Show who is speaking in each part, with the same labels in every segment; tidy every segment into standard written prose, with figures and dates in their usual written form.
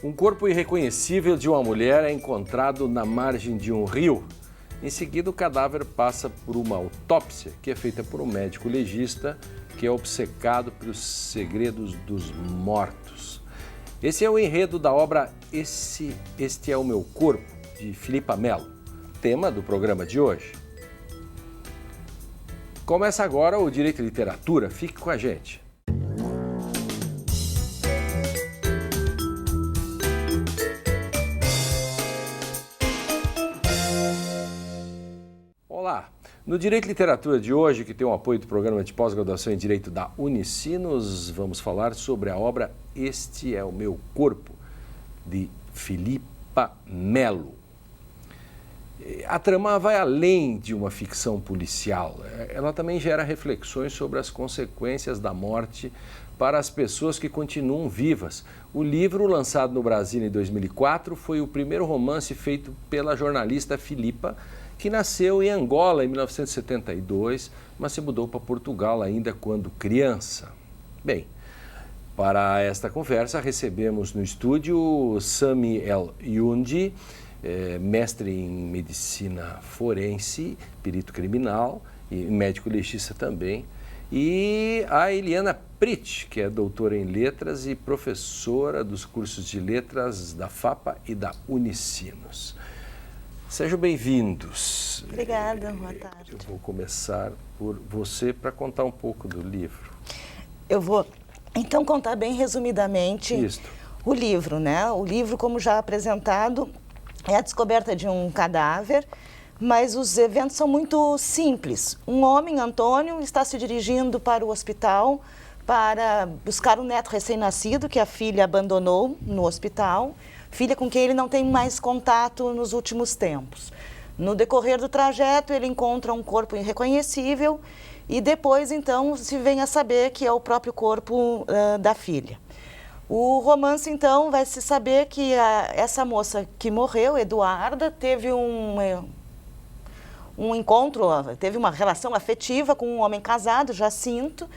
Speaker 1: Um corpo irreconhecível de uma mulher é encontrado na margem de um rio. Em seguida, o cadáver passa por uma autópsia, que é feita por um médico legista que é obcecado pelos segredos dos mortos. Esse é o enredo da obra Este é o Meu Corpo, de Filipa Melo, tema do programa de hoje. Começa agora o Direito e Literatura. Fique com a gente. Olá! No Direito e Literatura de hoje, que tem o apoio do Programa de Pós-Graduação em Direito da Unicinos, vamos falar sobre a obra Este é o Meu Corpo, de Filipa Melo. A trama vai além de uma ficção policial. Ela também gera reflexões sobre as consequências da morte para as pessoas que continuam vivas. O livro, lançado no Brasil em 2004, foi o primeiro romance feito pela jornalista Filipa, que nasceu em Angola em 1972, mas se mudou para Portugal ainda quando criança. Bem, para esta conversa recebemos no estúdio Sami El Yundi, mestre em medicina forense, perito criminal e médico legista também, e a Eliana Prit, que é doutora em letras e professora dos cursos de letras da FAPA e da Unicinos. Sejam bem-vindos.
Speaker 2: Obrigada, boa tarde.
Speaker 1: Eu vou começar por você para contar um pouco do livro.
Speaker 2: Eu vou, então, contar bem resumidamente o livro, né? O livro, como já apresentado, é a descoberta de um cadáver, mas os eventos são muito simples. Um homem, Antônio, está se dirigindo para o hospital para buscar um neto recém-nascido que a filha abandonou no hospital, filha com quem ele não tem mais contato nos últimos tempos. No decorrer do trajeto, ele encontra um corpo irreconhecível e depois, então, se vem a saber que é o próprio corpo da filha. O romance, então, vai se saber que essa moça que morreu, Eduarda, teve um encontro, teve uma relação afetiva com um homem casado, Jacinto,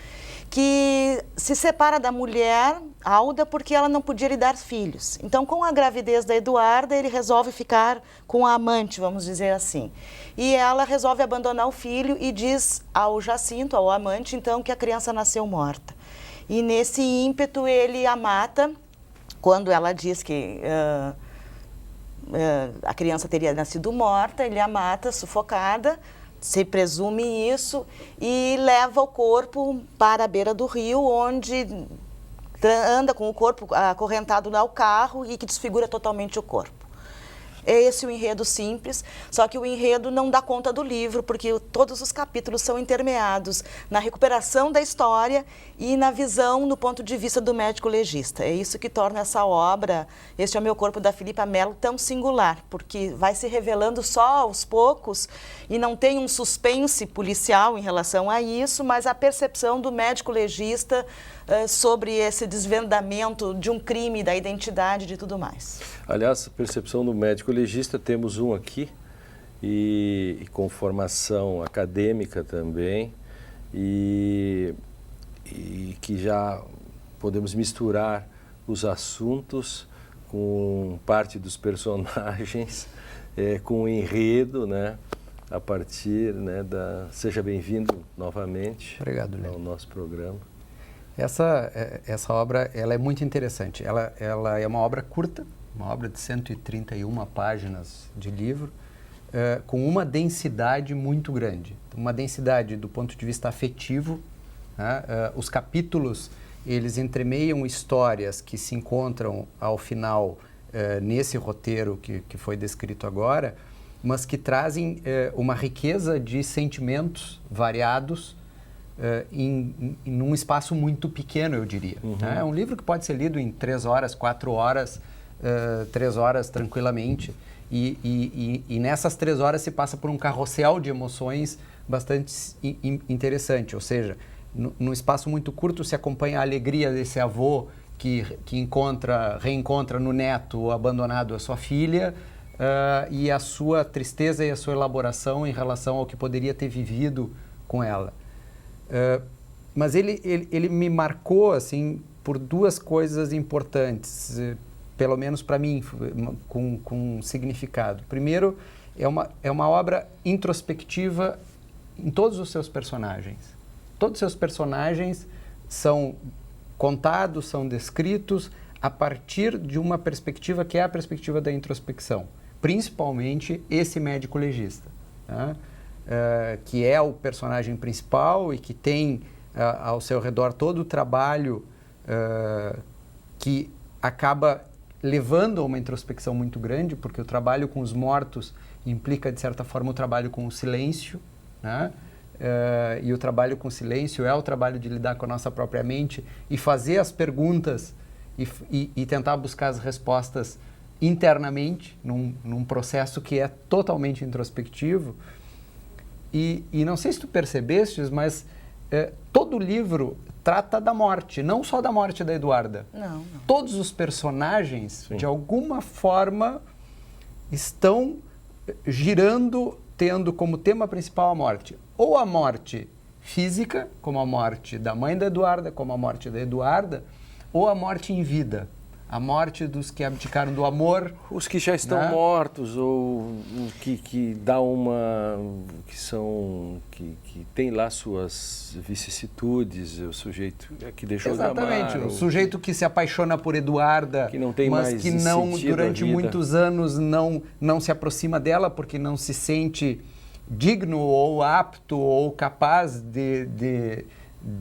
Speaker 2: que se separa da mulher, Alda, porque ela não podia lhe dar filhos. Então, com a gravidez da Eduarda, ele resolve ficar com a amante, vamos dizer assim. E ela resolve abandonar o filho e diz ao Jacinto, ao amante, então, que a criança nasceu morta. E nesse ímpeto ele a mata, quando ela diz que a criança teria nascido morta, ele a mata, sufocada, se presume isso, e leva o corpo para a beira do rio, onde anda com o corpo acorrentado ao carro e que desfigura totalmente o corpo. É esse o enredo simples, só que o enredo não dá conta do livro, porque todos os capítulos são intermeados na recuperação da história e na visão no ponto de vista do médico legista. É isso que torna essa obra, Este é o Meu Corpo, da Filipa Melo, tão singular, porque vai se revelando só aos poucos e não tem um suspense policial em relação a isso, mas a percepção do médico legista sobre esse desvendamento de um crime, da identidade e de tudo mais.
Speaker 1: Aliás, a percepção do médico legista, temos um aqui, e com formação acadêmica também, e que já podemos misturar os assuntos com parte dos personagens, com o enredo, né? A partir, né, Seja bem-vindo novamente.
Speaker 3: Obrigado, Léo,
Speaker 1: ao nosso programa.
Speaker 3: Essa obra, ela é muito interessante. Ela é uma obra curta, uma obra de 131 páginas de livro, com uma densidade muito grande. Uma densidade do ponto de vista afetivo, né? Os capítulos, eles entremeiam histórias que se encontram ao final nesse roteiro que foi descrito agora, mas que trazem uma riqueza de sentimentos variados, em um espaço muito pequeno, eu diria.
Speaker 1: Uhum.
Speaker 3: É um livro que pode ser lido em 3 horas, 4 horas, 3 horas tranquilamente. E nessas 3 horas se passa por um carrossel de emoções bastante interessante. Ou seja, num espaço muito curto se acompanha a alegria desse avô que reencontra no neto abandonado a sua filha, e a sua tristeza e a sua elaboração em relação ao que poderia ter vivido com ela. Mas ele me marcou assim por 2 coisas importantes. pelo menos para mim, com significado. Primeiro, é uma obra introspectiva em todos os seus personagens. Todos os seus personagens são contados, são descritos a partir de uma perspectiva que é a perspectiva da introspecção. Principalmente esse médico legista, né? Que é o personagem principal e que tem ao seu redor todo o trabalho que acaba levando a uma introspecção muito grande, porque o trabalho com os mortos implica, de certa forma, o trabalho com o silêncio, né? E o trabalho com o silêncio é o trabalho de lidar com a nossa própria mente e fazer as perguntas e tentar buscar as respostas internamente, num processo que é totalmente introspectivo. E não sei se tu percebestes, mas todo o livro trata da morte, não só da morte da Eduarda.
Speaker 2: Não.
Speaker 3: Todos os personagens,
Speaker 1: Sim,
Speaker 3: de alguma forma, estão girando, tendo como tema principal a morte. Ou a morte física, como a morte da mãe da Eduarda, como a morte da Eduarda, ou a morte em vida, a morte dos que abdicaram do amor.
Speaker 1: Os que já estão, né, mortos, ou que dá uma... que tem lá suas vicissitudes, o sujeito que deixou de amar.
Speaker 3: Exatamente, o sujeito que se apaixona por Eduarda,
Speaker 1: que não tem
Speaker 3: mas
Speaker 1: mais
Speaker 3: que não,
Speaker 1: sentido
Speaker 3: durante
Speaker 1: a vida.
Speaker 3: muitos anos, não se aproxima dela porque não se sente digno ou apto ou capaz de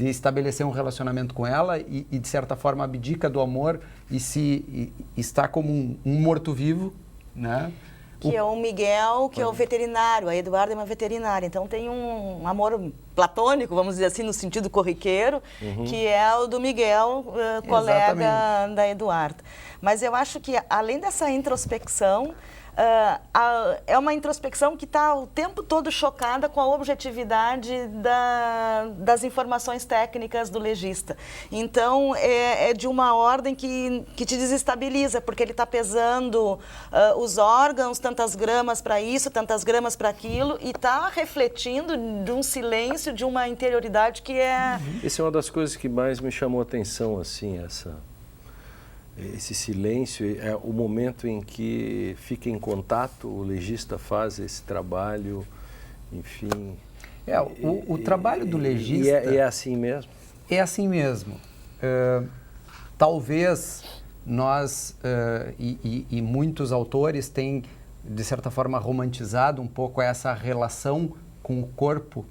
Speaker 3: estabelecer um relacionamento com ela e, de certa forma, abdica do amor e está como um morto-vivo, né?
Speaker 2: Que é o Miguel, que é o veterinário. A Eduarda é uma veterinária. Então tem um amor platônico, vamos dizer assim, no sentido corriqueiro, que é o do Miguel, colega da Eduarda. Mas eu acho que, além dessa introspecção, é uma introspecção que está o tempo todo chocada com a objetividade das informações técnicas do legista. Então, é de uma ordem que te desestabiliza, porque ele está pesando os órgãos, tantas gramas para isso, tantas gramas para aquilo, e está refletindo de um silêncio, de uma interioridade que é...
Speaker 1: Essa é uma das coisas que mais me chamou a atenção, assim, esse silêncio, é o momento em que fica em contato, o legista faz esse trabalho, enfim...
Speaker 3: O trabalho do legista...
Speaker 1: É assim mesmo?
Speaker 3: É assim mesmo. Talvez nós, e muitos autores têm, de certa forma, romantizado um pouco essa relação com o corpo,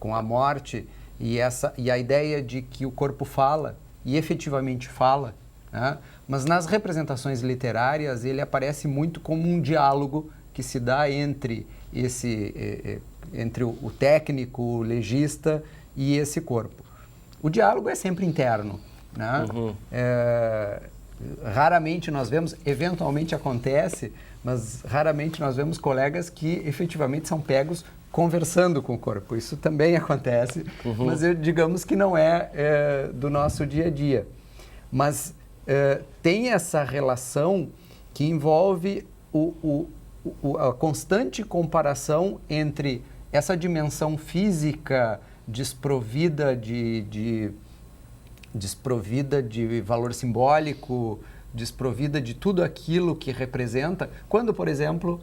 Speaker 3: com a morte, e a ideia de que o corpo fala, e efetivamente fala, né? Mas nas representações literárias ele aparece muito como um diálogo que se dá entre o técnico, o legista e esse corpo. O diálogo é sempre interno, né? Raramente nós vemos, eventualmente acontece, mas raramente nós vemos colegas que efetivamente são pegos conversando com o corpo. Isso também acontece, mas digamos que não é do nosso dia a dia. Mas tem essa relação que envolve a constante comparação entre essa dimensão física desprovida de valor simbólico, desprovida de tudo aquilo que representa, quando, por exemplo,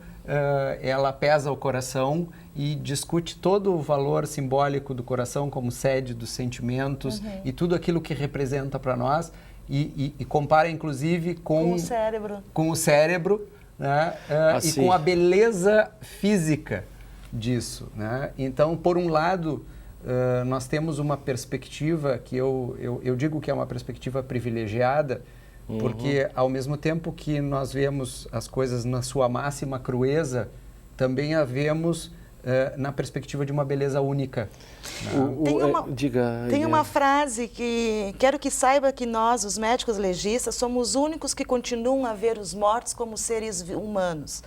Speaker 3: ela pesa o coração e discute todo o valor simbólico do coração como sede dos sentimentos e tudo aquilo que representa para nós e compara, inclusive, com o cérebro, né? E com a beleza física disso, né? Então, por um lado, nós temos uma perspectiva que eu digo que é uma perspectiva privilegiada, porque ao mesmo tempo que nós vemos as coisas na sua máxima crueza, também a vemos na perspectiva de uma beleza única.
Speaker 2: Tem uma frase que quero que saiba que nós, os médicos legistas, somos os únicos que continuam a ver os mortos como seres humanos.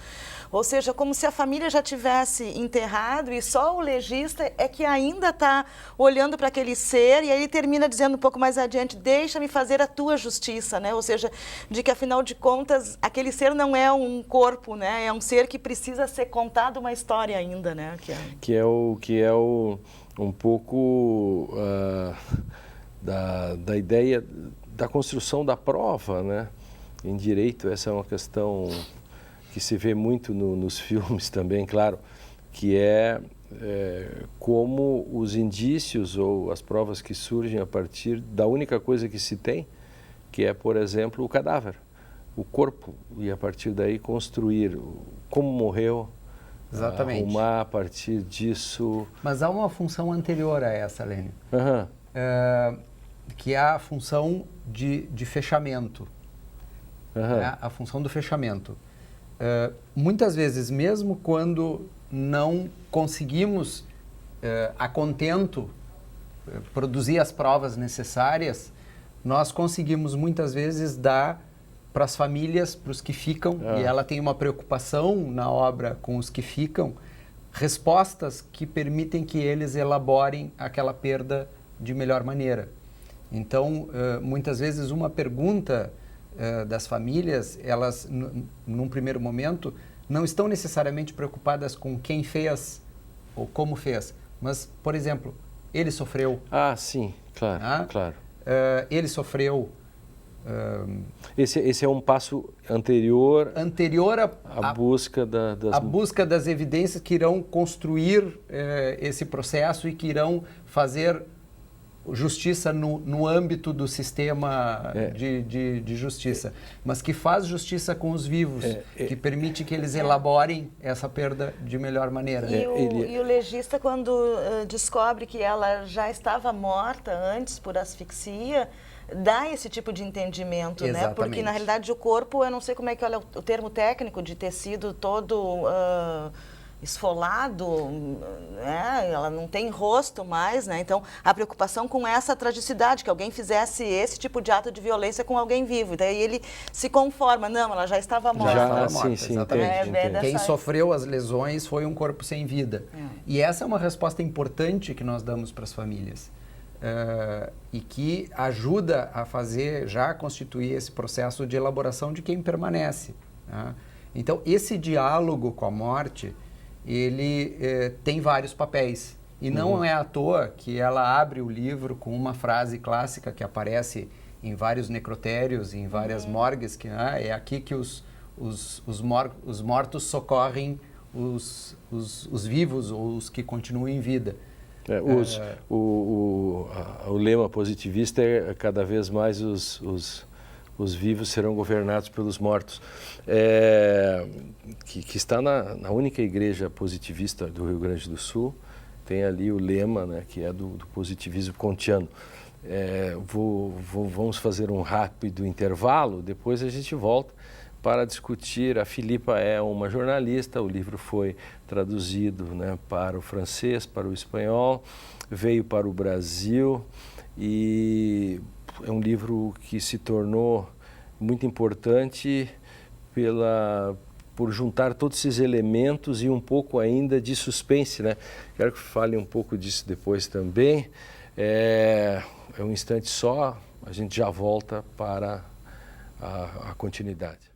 Speaker 2: Ou seja, como se a família já tivesse enterrado e só o legista é que ainda está olhando para aquele ser, e aí ele termina dizendo um pouco mais adiante, deixa-me fazer a tua justiça, né? Ou seja, de que afinal de contas aquele ser não é um corpo, né? É um ser que precisa ser contado uma história ainda, né?
Speaker 1: Que é um pouco da ideia da construção da prova, né? em direito, essa é uma questão que se vê muito nos filmes também, claro, que é como os indícios ou as provas que surgem a partir da única coisa que se tem, que é, por exemplo, o cadáver, o corpo, e a partir daí construir como morreu,
Speaker 3: Exatamente.
Speaker 1: arrumar a partir disso.
Speaker 3: Mas há uma função anterior a essa, Lênio,
Speaker 1: Uhum.
Speaker 3: Que é a função de fechamento.
Speaker 1: Uhum.
Speaker 3: Né? A função do fechamento. Muitas vezes, mesmo quando não conseguimos a contento produzir as provas necessárias, nós conseguimos muitas vezes dar para as famílias, para os que ficam, e ela tem uma preocupação na obra com os que ficam, respostas que permitem que eles elaborem aquela perda de melhor maneira. Então, muitas vezes uma pergunta das famílias, elas, num primeiro momento, não estão necessariamente preocupadas com quem fez ou como fez, mas, por exemplo, ele sofreu.
Speaker 1: Ah, sim, claro, claro.
Speaker 3: Ele sofreu.
Speaker 1: Esse é um passo anterior à busca
Speaker 3: a busca das evidências que irão construir esse processo e que irão fazer justiça no âmbito do sistema de justiça, mas que faz justiça com os vivos, que permite que eles elaborem essa perda de melhor maneira.
Speaker 2: E o legista, quando descobre que ela já estava morta antes por asfixia, dá esse tipo de entendimento, né? Porque, na realidade, o corpo, eu não sei como é que olha o termo técnico, de tecido todo esfolado, né? Ela não tem rosto mais, né? Então, a preocupação com essa tragicidade, que alguém fizesse esse tipo de ato de violência com alguém vivo. E daí ele se conforma, não, ela já estava morta.
Speaker 3: Já estava morta,
Speaker 1: sim,
Speaker 3: exatamente.
Speaker 1: entendi.
Speaker 3: Quem sofreu as lesões foi um corpo sem vida. E essa é uma resposta importante que nós damos para as famílias. E que ajuda a fazer, já a constituir esse processo de elaboração de quem permanece. Né? Então, esse diálogo com a morte, ele tem vários papéis. E não é à toa que ela abre o livro com uma frase clássica que aparece em vários necrotérios, em várias morgues, que é aqui que os mortos socorrem os vivos ou os que continuam em vida.
Speaker 1: O lema positivista é cada vez mais os vivos serão governados pelos mortos, que está na única igreja positivista do Rio Grande do Sul. Tem ali o lema, né, que é do positivismo kantiano. Vamos fazer um rápido intervalo, depois a gente volta para discutir. A Filipa é uma jornalista, o livro foi traduzido, né, para o francês, para o espanhol, veio para o Brasil e é um livro que se tornou muito importante por juntar todos esses elementos e um pouco ainda de suspense, né? Quero que fale um pouco disso depois também. É um instante só, a gente já volta para a continuidade.